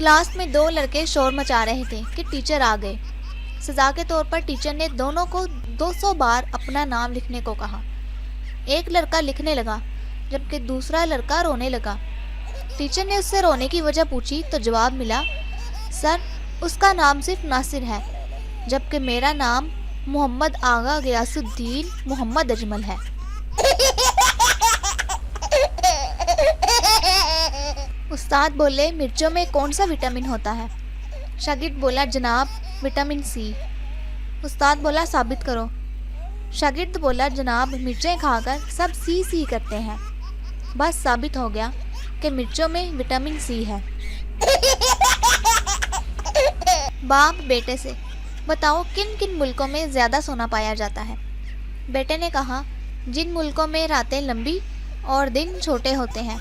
Class میں 2 لڑکے شور مچا رہے تھے کہ ٹیچر آ گئے۔ سزا کے طور پر ٹیچر نے دونوں کو 200 بار اپنا نام لکھنے کو کہا۔ ایک لڑکا لکھنے لگا جبکہ دوسرا لڑکا رونے لگا۔ ٹیچر نے اس سے رونے کی وجہ پوچھی تو جواب ملا، سر اس کا نام صرف ناصر ہے جبکہ میرا نام محمد آغا غیاث الدین محمد اجمل ہے۔ استاد بولے، مرچوں میں کون سا وٹامن ہوتا ہے؟ شاگرد بولا، جناب وٹامن سی۔ استاد بولا، ثابت کرو۔ شاگرد بولا، جناب مرچیں کھا کر سب سی کرتے ہیں، بس ثابت ہو گیا کہ مرچوں میں وٹامن سی ہے۔ باپ بیٹے سے، بتاؤ کن کن ملکوں میں زیادہ سونا پایا جاتا ہے؟ بیٹے نے کہا، جن ملکوں میں راتیں لمبی اور دن چھوٹے ہوتے ہیں۔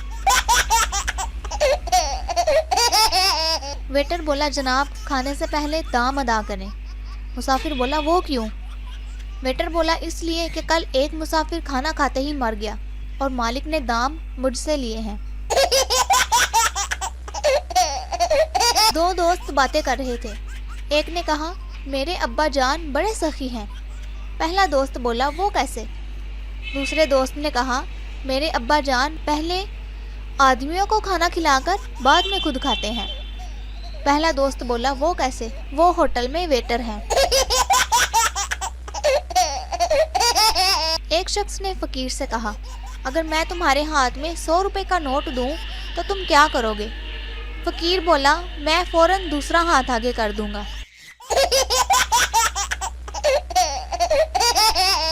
ویٹر بولا، جناب کھانے سے پہلے دام ادا کریں۔ مسافر بولا، وہ کیوں؟ ویٹر بولا، اس لیے کہ کل ایک مسافر کھانا کھاتے ہی مر گیا اور مالک نے دام مجھ سے لیے ہیں۔ 2 دوست باتیں کر رہے تھے۔ ایک نے کہا، میرے ابا جان بڑے سخی ہیں۔ پہلا دوست بولا، وہ کیسے؟ دوسرے دوست نے کہا، میرے ابا جان پہلے آدمیوں کو کھانا کھلا کر بعد میں خود کھاتے ہیں۔ پہلا دوست بولا، وہ کیسے؟ وہ ہوٹل میں ویٹر ہیں۔ ایک شخص نے فقیر سے کہا، اگر میں تمہارے ہاتھ میں 100 روپے کا نوٹ دوں تو تم کیا کرو گے؟ فقیر بولا، میں فوراً دوسرا ہاتھ آگے کر دوں گا۔